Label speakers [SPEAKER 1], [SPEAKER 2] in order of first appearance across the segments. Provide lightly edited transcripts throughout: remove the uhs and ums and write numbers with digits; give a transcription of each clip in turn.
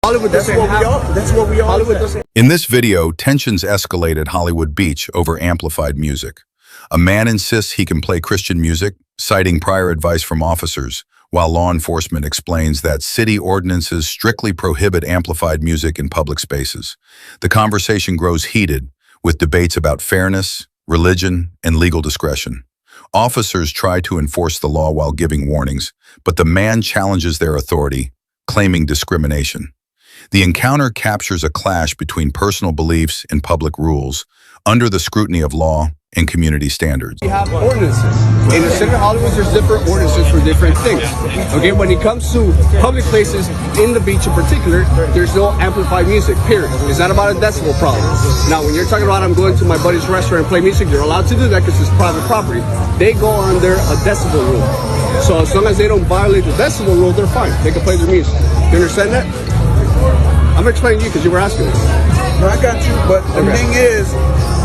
[SPEAKER 1] Hollywood doesn't have. That's what we all. Hollywood doesn't.
[SPEAKER 2] In this video, tensions escalate at Hollywood Beach over amplified music. A man insists he can play Christian music, citing prior advice from officers, while law enforcement explains that city ordinances strictly prohibit amplified music in public spaces. The conversation grows heated, with debates about fairness, religion, and legal discretion. Officers try to enforce the law while giving warnings, but the man challenges their authority, claiming discrimination. The encounter captures a clash between personal beliefs and public rules, under the scrutiny of law and community standards.
[SPEAKER 1] We have ordinances. In the city of Hollywood, there's different ordinances for different things. Okay, when it comes to public places, in the beach in particular, there's no amplified music, period. It's not about a decibel problem. Now, when you're talking about I'm going to my buddy's restaurant and play music, they're allowed to do that because it's private property. They go under a decibel rule. So as long as they don't violate the decibel rule, they're fine. They can play their music. You understand that? I'm explaining to you because you were asking me.
[SPEAKER 3] No, I got you, but the thing is,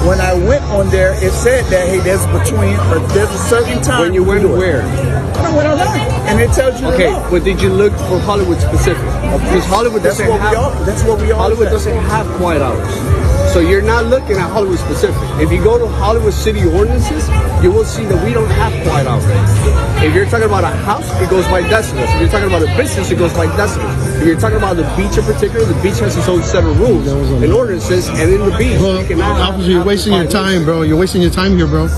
[SPEAKER 3] when I went on there, it said that, hey, there's a certain time.
[SPEAKER 1] When you went where?
[SPEAKER 3] I went online, and it tells you.
[SPEAKER 1] Okay, but did you look for Hollywood specific? Because Hollywood doesn't have.
[SPEAKER 3] That's what we all.
[SPEAKER 1] Hollywood doesn't have quiet hours, so you're not looking at Hollywood specific. If you go to Hollywood city ordinances, you will see that we don't have quiet hours. If you're talking about a house, it goes by decibels. If you're talking about a business, it goes by decibels. If you're talking about the beach in particular, the beach has its own set of rules and ordinances, and in the beach,
[SPEAKER 4] well, officer, you're wasting your time, bro. You're wasting your time here, bro.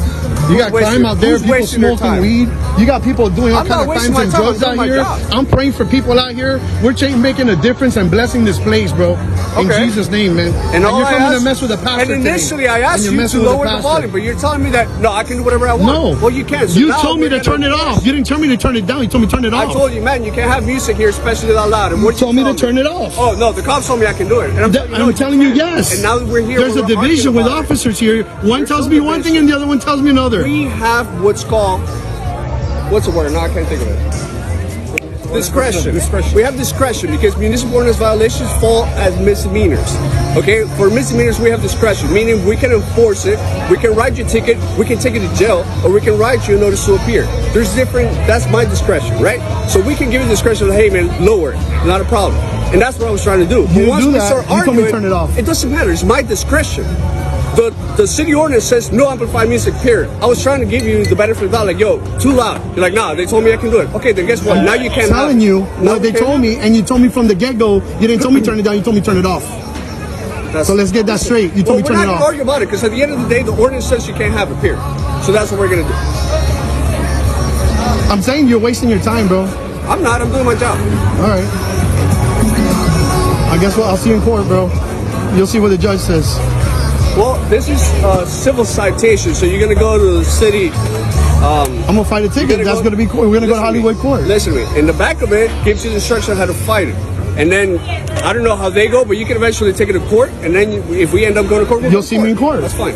[SPEAKER 4] You got crime out there, people smoking weed. You got people doing all kinds of crimes and drugs out here. I'm praying for people out here. We're making a difference and blessing this place, bro. In Jesus' name, man. And you're coming to mess with the pastor.
[SPEAKER 1] And initially, I asked you to lower the volume, but you're telling me that, no, I can do whatever I want.
[SPEAKER 4] No.
[SPEAKER 1] Well, you can't. So
[SPEAKER 4] you told me to turn it off. You didn't tell me to turn it down. You told me to turn it off.
[SPEAKER 1] I told you, man, you can't have music here, especially that loud. And
[SPEAKER 4] you told me to turn it off.
[SPEAKER 1] Oh, no, the cops told me I can do it. And
[SPEAKER 4] I'm telling you, yes.
[SPEAKER 1] And now we're here.
[SPEAKER 4] There's a division with officers here. One tells me one thing and the other one tells me another.
[SPEAKER 1] We have what's called, what's the word? No, I can't think of it. Discretion. We have discretion because municipal ordinance violations fall as misdemeanors. Okay, for misdemeanors we have discretion, meaning we can enforce it, we can write you a ticket, we can take you to jail, or we can write you a notice to appear. There's different, that's my discretion, right? So we can give you discretion, hey man, lower it, not a problem. And that's what I was trying to do.
[SPEAKER 4] But once we start arguing, you told me to turn it off.
[SPEAKER 1] It doesn't matter, it's my discretion. The city ordinance says no amplified music, period. I was trying to give you the benefit of the doubt, like, yo, too loud. You're like, nah, they told me I can do it. Okay, then guess what? Now you can't.
[SPEAKER 4] I'm telling you what they told me, and you told me from the get-go, you didn't tell me turn it down, you told me turn it off. So let's get that straight. You told me turn it off.
[SPEAKER 1] We're not going to argue about it, because at the end of the day, the ordinance says you can't have it, period. So that's what we're going to do.
[SPEAKER 4] I'm saying you're wasting your time, bro.
[SPEAKER 1] I'm not. I'm doing my job.
[SPEAKER 4] All right. I guess what? I'll see you in court, bro. You'll see what the judge says.
[SPEAKER 1] Well, this is a civil citation, so you're going to go to the city.
[SPEAKER 4] I'm going to fight a ticket. That's going to be court. We're going to go to Hollywood court.
[SPEAKER 1] Listen to me. In the back of it, gives you the instruction on how to fight it. And then, I don't know how they go, but you can eventually take it to court. And then if we end up going to court,
[SPEAKER 4] you'll see me in court.
[SPEAKER 1] That's fine.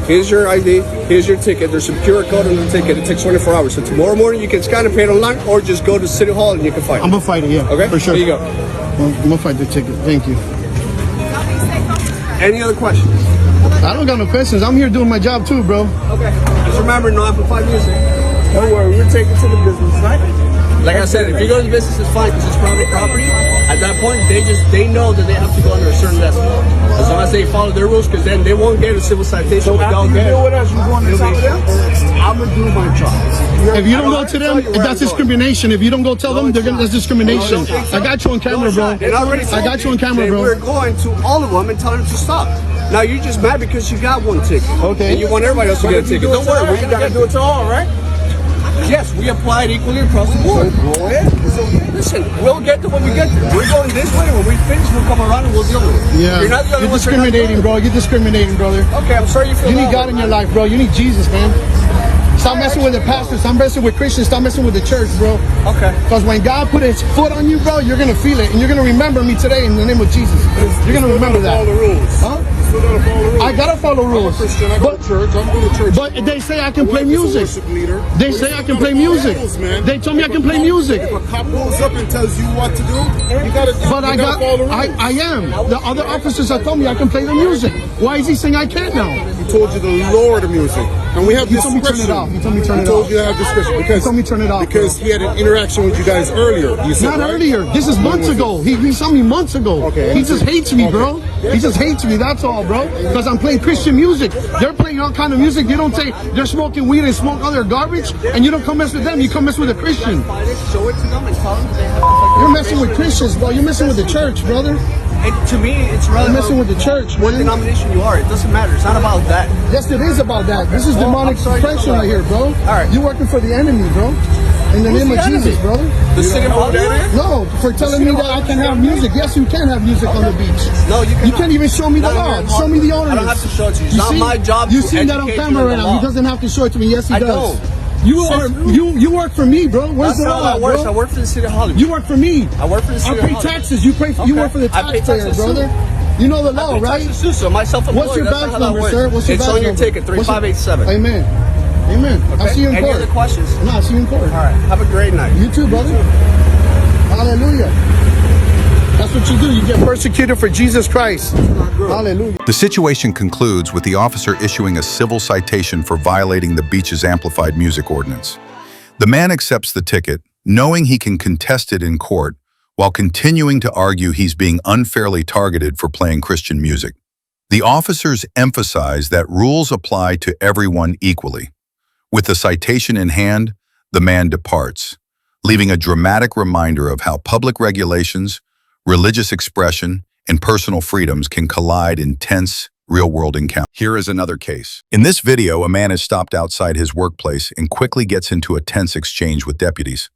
[SPEAKER 1] Here's your ID. Here's your ticket. There's a QR code on the ticket. It takes 24 hours. So tomorrow morning, you can scan and pay it online, or just go to City Hall and you can fight it.
[SPEAKER 4] I'm going to fight it, yeah.
[SPEAKER 1] Okay?
[SPEAKER 4] For sure.
[SPEAKER 1] There you go.
[SPEAKER 4] Well, I'm going to fight the ticket. Thank you.
[SPEAKER 1] Any other questions?
[SPEAKER 4] I don't got no questions. I'm here doing my job too, bro.
[SPEAKER 1] Okay. Just remember, no amplified music.
[SPEAKER 3] Don't worry, we're taking to the business, right?
[SPEAKER 1] Like I said, if you go to the business, it's fine because it's private property. At that point, they know that they have to go under a certain decibel. As long as they follow their rules, because then they won't get a civil citation.
[SPEAKER 3] So after you deal with us, you going to tell them?
[SPEAKER 1] I'm gonna do my job.
[SPEAKER 4] If you don't go to them, that's discrimination. If you don't go tell them, that's discrimination. I got you on camera, bro. I got you on camera, bro.
[SPEAKER 1] We're going to all of them and tell them to stop. Now you're just mad because you got one ticket.
[SPEAKER 4] Okay.
[SPEAKER 1] And you want everybody else to get a ticket. Don't worry,
[SPEAKER 3] we gotta do it to all, right?
[SPEAKER 1] Yes, we apply it equally across the board.
[SPEAKER 3] Go ahead.
[SPEAKER 1] Listen, we'll get to when we get there. We're going this way. When we finish, we'll come around and we'll deal with it.
[SPEAKER 4] Yeah.
[SPEAKER 1] You're not the only
[SPEAKER 4] You're discriminating, bro. You're discriminating, brother.
[SPEAKER 1] Okay, I'm sorry you feel
[SPEAKER 4] You need God in your life, bro. You need Jesus, man. Stop messing with the pastors. Stop messing with Christians. Stop messing with the church, bro.
[SPEAKER 1] Okay.
[SPEAKER 4] Because when God put his foot on you, bro, you're going to feel it. And you're going to remember me today in the name of Jesus. You're going to remember that.
[SPEAKER 3] Follow the rules.
[SPEAKER 4] Huh?
[SPEAKER 3] Still gotta follow the rules.
[SPEAKER 4] I got to follow rules.
[SPEAKER 3] I'm a Christian. I go to church. I'm going to church.
[SPEAKER 4] But they say I can play music.
[SPEAKER 3] Leader.
[SPEAKER 4] They say I can play music. They told me I can play music.
[SPEAKER 3] If a cop pulls up and tells you what to do, you gotta.
[SPEAKER 4] But I am. The other officers have told me I can play the music. Why is he saying I can't now?
[SPEAKER 5] told you to lower the music. And we have
[SPEAKER 4] You told me turn it
[SPEAKER 5] discretion.
[SPEAKER 4] off. You told me turn
[SPEAKER 5] He
[SPEAKER 4] it
[SPEAKER 5] told
[SPEAKER 4] off.
[SPEAKER 5] you to have discretion. Because,
[SPEAKER 4] You told me turn it off,
[SPEAKER 5] because he had an interaction with you guys earlier. You said,
[SPEAKER 4] Not
[SPEAKER 5] right?
[SPEAKER 4] earlier. This is months ago. He saw me months ago.
[SPEAKER 5] Okay.
[SPEAKER 4] He just hates me, bro. He just hates me. That's all, bro. Because I'm playing Christian music. They're playing all kind of music. You don't say they're smoking weed and smoke other garbage, and you don't come mess with them. You come mess with a Christian.
[SPEAKER 1] Show it to them and tell them they have to
[SPEAKER 4] You're messing with Christians, bro. You're messing with the church, brother.
[SPEAKER 1] And to me, it's
[SPEAKER 4] You're
[SPEAKER 1] relevant.
[SPEAKER 4] messing with the church,
[SPEAKER 1] What
[SPEAKER 4] man.
[SPEAKER 1] denomination you are, it doesn't matter. It's not about that.
[SPEAKER 4] Yes, it is about that. This is
[SPEAKER 1] Well,
[SPEAKER 4] demonic
[SPEAKER 1] I'm sorry,
[SPEAKER 4] suppression right here, bro.
[SPEAKER 1] All right.
[SPEAKER 4] You're working for the enemy, bro. In the
[SPEAKER 1] Who's
[SPEAKER 4] name
[SPEAKER 1] the
[SPEAKER 4] of Jesus,
[SPEAKER 1] enemy?
[SPEAKER 4] brother.
[SPEAKER 1] The city of Hollywood?
[SPEAKER 4] No, for telling me that I can have music. Yes, you can have music on the beach.
[SPEAKER 1] No, you cannot.
[SPEAKER 4] You can't even show me the
[SPEAKER 1] Not
[SPEAKER 4] law.
[SPEAKER 1] here in
[SPEAKER 4] Show me the
[SPEAKER 1] Hollywood.
[SPEAKER 4] ordinance.
[SPEAKER 1] I don't have to show it to you. It's not my job
[SPEAKER 4] You
[SPEAKER 1] to
[SPEAKER 4] seen that on
[SPEAKER 1] educate you
[SPEAKER 4] camera
[SPEAKER 1] in
[SPEAKER 4] right
[SPEAKER 1] the
[SPEAKER 4] now. He
[SPEAKER 1] law.
[SPEAKER 4] doesn't have to show it to me. Yes, he
[SPEAKER 1] I
[SPEAKER 4] does.
[SPEAKER 1] don't.
[SPEAKER 4] You work for me, bro. Where's
[SPEAKER 1] That's
[SPEAKER 4] the
[SPEAKER 1] not
[SPEAKER 4] law,
[SPEAKER 1] how it works.
[SPEAKER 4] bro?
[SPEAKER 1] I work for the city of Hollywood.
[SPEAKER 4] You work for me.
[SPEAKER 1] I work for the
[SPEAKER 4] I
[SPEAKER 1] city of
[SPEAKER 4] pay
[SPEAKER 1] Hollywood.
[SPEAKER 4] taxes. You work for the
[SPEAKER 1] I pay
[SPEAKER 4] taxpayer,
[SPEAKER 1] taxes too.
[SPEAKER 4] brother. You know the
[SPEAKER 1] I
[SPEAKER 4] law,
[SPEAKER 1] pay
[SPEAKER 4] right?
[SPEAKER 1] taxes too, so my self-employed.
[SPEAKER 4] What's your
[SPEAKER 1] that's not
[SPEAKER 4] badge
[SPEAKER 1] how that
[SPEAKER 4] number,
[SPEAKER 1] works.
[SPEAKER 4] sir? What's your
[SPEAKER 1] It's
[SPEAKER 4] badge
[SPEAKER 1] on your
[SPEAKER 4] number?
[SPEAKER 1] ticket,
[SPEAKER 4] What's your-
[SPEAKER 1] 3587.
[SPEAKER 4] Amen. Amen. I'll see you in
[SPEAKER 1] Any
[SPEAKER 4] court.
[SPEAKER 1] other questions?
[SPEAKER 4] No, I'll see you in court.
[SPEAKER 1] All right. Have a great night.
[SPEAKER 4] You too, brother. Hallelujah. That's what you do. You get persecuted for Jesus Christ. Hallelujah.
[SPEAKER 2] The situation concludes with the officer issuing a civil citation for violating the beach's amplified music ordinance. The man accepts the ticket, knowing he can contest it in court, while continuing to argue he's being unfairly targeted for playing Christian music. The officers emphasize that rules apply to everyone equally. With the citation in hand, the man departs, leaving a dramatic reminder of how public regulations, religious expression, and personal freedoms can collide in tense, real-world encounters. Here is another case. In this video, a man is stopped outside his workplace and quickly gets into a tense exchange with deputies.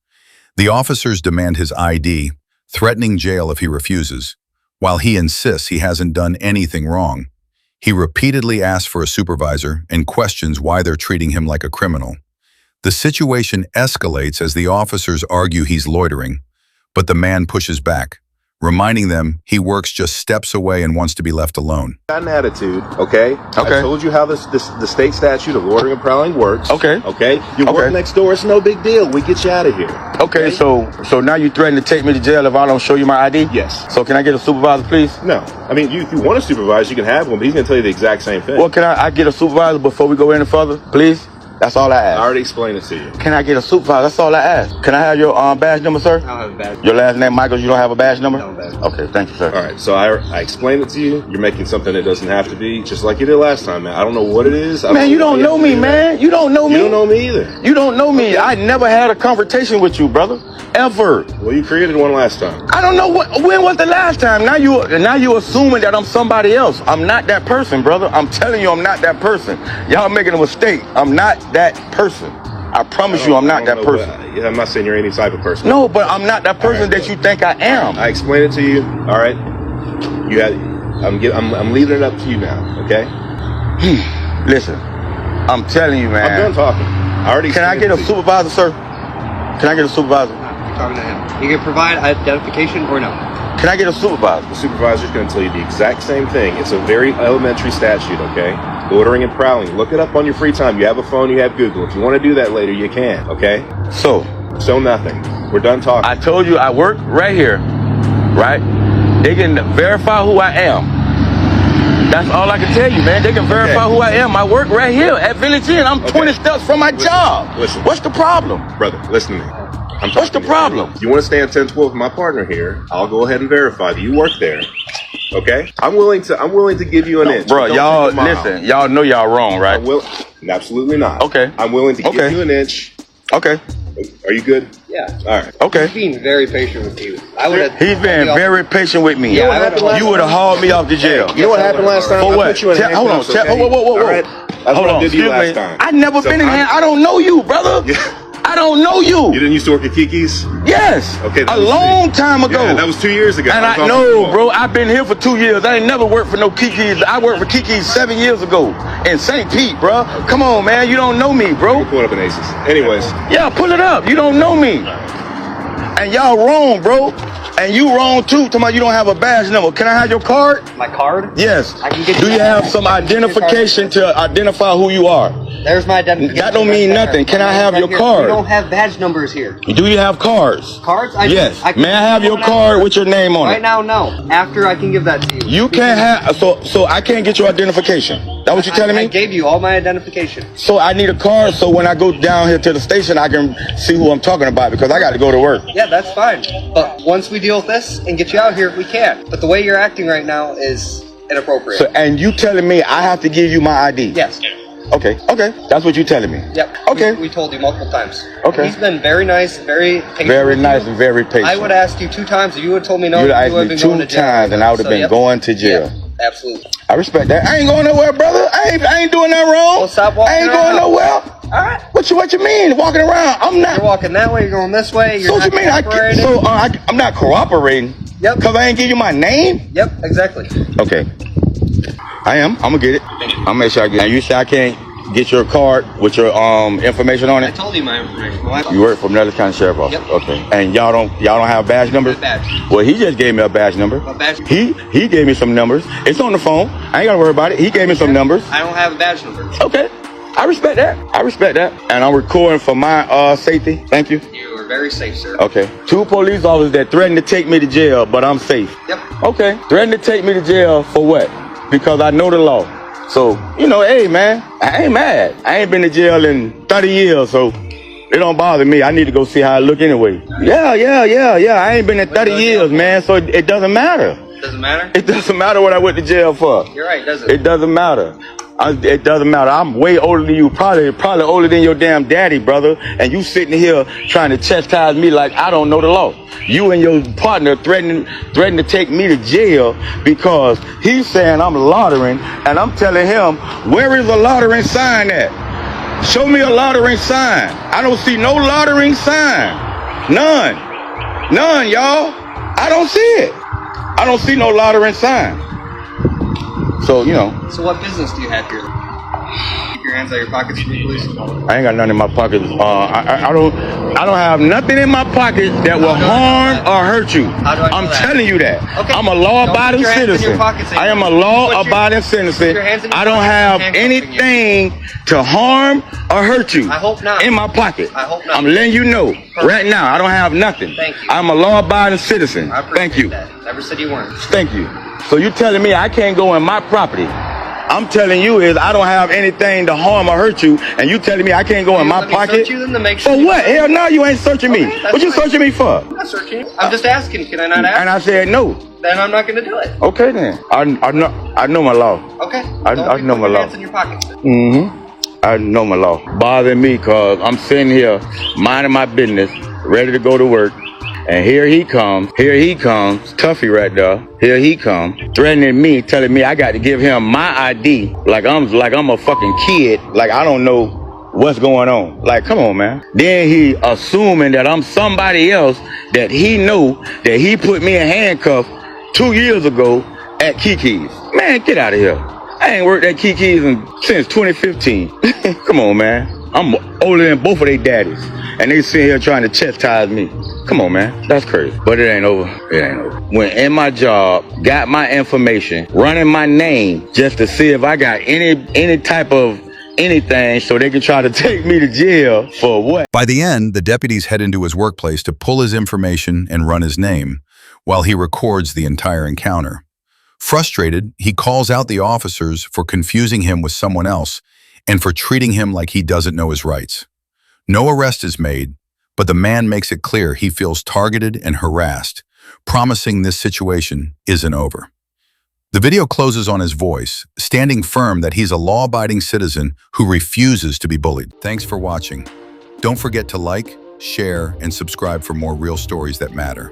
[SPEAKER 2] The officers demand his ID, threatening jail if he refuses. While he insists he hasn't done anything wrong, he repeatedly asks for a supervisor and questions why they're treating him like a criminal. The situation escalates as the officers argue he's loitering, but the man pushes back, reminding them he works just steps away and wants to be left alone.
[SPEAKER 6] Got an attitude, okay?
[SPEAKER 7] Okay.
[SPEAKER 6] I told you how the state statute of loitering and prowling works.
[SPEAKER 7] Okay.
[SPEAKER 6] Okay? You work
[SPEAKER 7] Okay.
[SPEAKER 6] next door, it's no big deal. We get you out of here.
[SPEAKER 7] Okay, so now you threaten to take me to jail if I don't show you my ID?
[SPEAKER 6] Yes.
[SPEAKER 7] So can I get a supervisor, please?
[SPEAKER 6] No. I mean, if you want to supervise, you can have one, but he's going to tell you the exact same thing.
[SPEAKER 7] Well, can I get a supervisor before we go any further, please? That's all I
[SPEAKER 6] I
[SPEAKER 7] ask.
[SPEAKER 6] already explained it to you.
[SPEAKER 7] Can I get a supervisor? That's all I ask. Can I have your badge number, sir?
[SPEAKER 8] I don't have a badge.
[SPEAKER 7] Your last name, Michael, you don't have a badge number?
[SPEAKER 8] No badge.
[SPEAKER 7] Okay, thank you, sir.
[SPEAKER 6] All right, so I explained it to you. You're making something that doesn't have to be, just like you did last time, man. I don't know what it is.
[SPEAKER 7] Man, you don't know me, man. You don't know me.
[SPEAKER 6] You don't know me either.
[SPEAKER 7] You don't know me. I never had a confrontation with you, brother. Ever.
[SPEAKER 6] Well, you created one last time.
[SPEAKER 7] I don't know when was the last time. Now you assuming that I'm somebody else. I'm not that person, brother. I'm telling you I'm not that person. Y'all making a mistake. I'm not that person. I promise you I'm not that person.
[SPEAKER 6] I'm not saying you're any type of person.
[SPEAKER 7] No, but I'm not that person that you think I am.
[SPEAKER 6] I explained it to you. All right. You had. I'm leaving it up to you now. Okay.
[SPEAKER 7] Listen, I'm telling you, man.
[SPEAKER 6] I'm done talking. I already.
[SPEAKER 7] Can I get a supervisor, sir? Can I get a supervisor?
[SPEAKER 8] You're talking to him. You can provide identification or no.
[SPEAKER 7] Can I get a supervisor?
[SPEAKER 6] The supervisor's going to tell you the exact same thing. It's a very elementary statute, okay? Loitering and prowling. Look it up on your free time. You have a phone, you have Google. If you want to do that later, you can, okay?
[SPEAKER 7] So
[SPEAKER 6] nothing. We're done talking.
[SPEAKER 7] I told you I work right here, right? They can verify who I am. That's all I can tell you, man. They can verify who I am. I work right here at Village Inn. I'm 20 steps from my job.
[SPEAKER 6] Listen.
[SPEAKER 7] What's the problem?
[SPEAKER 6] Brother, listen to me.
[SPEAKER 7] What's the problem?
[SPEAKER 6] If you want to stay on 1012 with my partner here, I'll go ahead and verify that you work there. Okay? I'm willing to give you an inch.
[SPEAKER 7] Bro,
[SPEAKER 6] Don't
[SPEAKER 7] y'all,
[SPEAKER 6] take a mile.
[SPEAKER 7] listen, y'all know y'all wrong, right?
[SPEAKER 6] Absolutely not.
[SPEAKER 7] Okay.
[SPEAKER 6] I'm willing to give
[SPEAKER 7] Okay.
[SPEAKER 6] you an inch.
[SPEAKER 7] Okay.
[SPEAKER 6] Are you good?
[SPEAKER 8] Yeah.
[SPEAKER 6] All right.
[SPEAKER 7] Okay.
[SPEAKER 8] He's being very patient with you. I would have.
[SPEAKER 7] He's been very patient with me.
[SPEAKER 8] Yeah, I would've-
[SPEAKER 7] You would have hauled me off to jail.
[SPEAKER 6] You know what happened last time?
[SPEAKER 7] For
[SPEAKER 6] I
[SPEAKER 7] what?
[SPEAKER 6] put you in
[SPEAKER 7] Hold on.
[SPEAKER 6] handcuffs, okay?
[SPEAKER 7] Whoa.
[SPEAKER 6] All right? That's
[SPEAKER 7] Hold
[SPEAKER 6] what I
[SPEAKER 7] on.
[SPEAKER 6] did to you
[SPEAKER 7] Excuse
[SPEAKER 6] last
[SPEAKER 7] me.
[SPEAKER 6] time.
[SPEAKER 7] I never
[SPEAKER 6] So
[SPEAKER 7] been in hand. I don't know you, brother. I don't know you.
[SPEAKER 6] You didn't used to work at Kiki's?
[SPEAKER 7] Yes.
[SPEAKER 6] Okay.
[SPEAKER 7] A long time ago.
[SPEAKER 6] Yeah, that was 2 years ago.
[SPEAKER 7] And I know, bro, I've been here for 2 years. I ain't never worked for no Kiki's. I worked for Kiki's 7 years ago in St. Pete, bro. Come on, man. You don't know me, bro.
[SPEAKER 6] Pull it up in Aces. Anyways.
[SPEAKER 7] Yeah, pull it up. You don't know me. And y'all wrong, bro. And you wrong, too. Talking about you don't have a badge number. Can I have your card?
[SPEAKER 8] My card?
[SPEAKER 7] Yes.
[SPEAKER 8] I can get
[SPEAKER 7] Do
[SPEAKER 8] you
[SPEAKER 7] you
[SPEAKER 8] that.
[SPEAKER 7] have some identification to identify who you are?
[SPEAKER 8] There's my identification.
[SPEAKER 7] That don't mean nothing. Can I have your card?
[SPEAKER 8] We don't have badge numbers here.
[SPEAKER 7] Do you have cards?
[SPEAKER 8] Cards?
[SPEAKER 7] Yes. May I have your card with your name on it?
[SPEAKER 8] Right now, no. After I can give that to you.
[SPEAKER 7] You can't have, so I can't get your identification. That what you're telling me?
[SPEAKER 8] I gave you all my identification.
[SPEAKER 7] So I need a card so when I go down here to the station, I can see who I'm talking about because I got to go to work.
[SPEAKER 8] Yeah, that's fine. But once we deal with this and get you out here, we can. But the way you're acting right now is inappropriate.
[SPEAKER 7] So, and you telling me I have to give you my ID?
[SPEAKER 8] Yes.
[SPEAKER 7] Okay. That's what you're telling me.
[SPEAKER 8] Yep.
[SPEAKER 7] Okay.
[SPEAKER 8] We told you multiple times.
[SPEAKER 7] Okay.
[SPEAKER 8] He's been very nice, very patient.
[SPEAKER 7] Very nice and very patient.
[SPEAKER 8] I would have asked you 2 times. If you would have told me no,
[SPEAKER 7] you would have
[SPEAKER 8] you would
[SPEAKER 7] asked
[SPEAKER 8] have
[SPEAKER 7] me
[SPEAKER 8] been
[SPEAKER 7] 2 times and I would have been going to jail.
[SPEAKER 8] Yeah, absolutely.
[SPEAKER 7] I respect that. I ain't going nowhere, brother. I ain't doing nothing wrong.
[SPEAKER 8] Well, stop walking
[SPEAKER 7] I ain't
[SPEAKER 8] around.
[SPEAKER 7] going nowhere.
[SPEAKER 8] All right.
[SPEAKER 7] What you mean? Walking around? I'm not.
[SPEAKER 8] You're walking that way. You're going this way. You're
[SPEAKER 7] So
[SPEAKER 8] not
[SPEAKER 7] what you mean? I'm not cooperating.
[SPEAKER 8] Yep.
[SPEAKER 7] Because I ain't give you my name.
[SPEAKER 8] Yep. Exactly.
[SPEAKER 7] Okay. I am. I'm gonna get it. I'll make sure I get it. And you say I can't get your card with your information on
[SPEAKER 8] I
[SPEAKER 7] it?
[SPEAKER 8] told you my information.
[SPEAKER 7] You work for Nellis County Sheriff Office.
[SPEAKER 8] Yep.
[SPEAKER 7] Okay. And y'all don't have badge numbers?
[SPEAKER 8] Badge.
[SPEAKER 7] Well, he just gave me a badge number.
[SPEAKER 8] A badge?
[SPEAKER 7] He gave me some numbers. It's on the phone. I ain't gotta worry about it. He gave me some numbers.
[SPEAKER 8] I don't have a badge number.
[SPEAKER 7] Okay. I respect that. And I'm recording for my safety. Thank you.
[SPEAKER 8] You are very safe, sir.
[SPEAKER 7] Okay. 2 police officers that threatened to take me to jail, but I'm safe.
[SPEAKER 8] Yep.
[SPEAKER 7] Okay. Threatened to take me to jail for what? Because I know the law. So, hey, man, I ain't mad. I ain't been to jail in 30 years, so it don't bother me. I need to go see how I look anyway. Yeah. I ain't been in 30 years, man, so it doesn't matter.
[SPEAKER 8] Doesn't matter?
[SPEAKER 7] It doesn't matter what I went to jail for.
[SPEAKER 8] You're right, doesn't
[SPEAKER 7] It doesn't matter. It doesn't matter. I'm way older than you, probably older than your damn daddy, brother. And you sitting here trying to chastise me like I don't know the law. You and your partner threatening to take me to jail because he's saying I'm loitering, and I'm telling him, where is the loitering sign at? Show me a loitering sign. I don't see no loitering sign. None, y'all. I don't see it. I don't see no loitering sign. So,
[SPEAKER 8] So what business do you have here? Keep your hands out of your pockets for me, please.
[SPEAKER 7] I ain't got nothing in my pockets. I don't have nothing in my pocket that will harm or hurt you.
[SPEAKER 8] How do I know
[SPEAKER 7] I'm
[SPEAKER 8] that?
[SPEAKER 7] telling you that.
[SPEAKER 8] Okay.
[SPEAKER 7] I'm a law-abiding
[SPEAKER 8] Don't put your hands in your
[SPEAKER 7] citizen.
[SPEAKER 8] pockets
[SPEAKER 7] I am a law-abiding citizen.
[SPEAKER 8] your hands in your
[SPEAKER 7] I don't
[SPEAKER 8] pockets,
[SPEAKER 7] have
[SPEAKER 8] I'm handcuffing
[SPEAKER 7] anything to harm or hurt you.
[SPEAKER 8] I hope not.
[SPEAKER 7] In my pocket.
[SPEAKER 8] I hope not.
[SPEAKER 7] I'm letting you know right now. I don't have nothing.
[SPEAKER 8] Thank you.
[SPEAKER 7] I'm a law-abiding citizen.
[SPEAKER 8] I appreciate
[SPEAKER 7] Thank you.
[SPEAKER 8] that. Never said you weren't.
[SPEAKER 7] Thank you. So you telling me I can't go in my property? I'm telling you is I don't have anything to harm or hurt you, and you telling me I can't go in my pocket?
[SPEAKER 8] Search you then to make sure
[SPEAKER 7] For what? Hell no, you ain't searching me.
[SPEAKER 8] Okay, that's
[SPEAKER 7] What you
[SPEAKER 8] fine.
[SPEAKER 7] searching me for?
[SPEAKER 8] I'm not searching you. I'm just asking. Can I not ask?
[SPEAKER 7] And I said no.
[SPEAKER 8] Then I'm not going to do it.
[SPEAKER 7] Okay then. I know my law.
[SPEAKER 8] Okay.
[SPEAKER 7] I
[SPEAKER 8] Don't
[SPEAKER 7] know
[SPEAKER 8] put
[SPEAKER 7] my
[SPEAKER 8] your
[SPEAKER 7] law.
[SPEAKER 8] hands in your pockets.
[SPEAKER 7] I know my law. Bothering me cause I'm sitting here minding my business, ready to go to work. And here he comes, Tuffy right there. Here he comes, threatening me, telling me I got to give him my ID, like I'm a fucking kid, like I don't know what's going on. Like, come on, man. Then he assuming that I'm somebody else that he know that he put me in handcuffs 2 years ago at Kiki's. Man, get out of here. I ain't worked at Kiki's since 2015. Come on, man. I'm older than both of their daddies, and they sitting here trying to chastise me. Come on, man. That's crazy. But it ain't over. It ain't over. Went in my job, got my information, running my name just to see if I got any type of anything so they can try to take me to jail for what?
[SPEAKER 2] By the end, the deputies head into his workplace to pull his information and run his name, while he records the entire encounter. Frustrated, he calls out the officers for confusing him with someone else and for treating him like he doesn't know his rights. No arrest is made, but the man makes it clear he feels targeted and harassed, promising this situation isn't over. The video closes on his voice, standing firm that he's a law-abiding citizen who refuses to be bullied. Thanks for watching. Don't forget to like, share, and subscribe for more real stories that matter.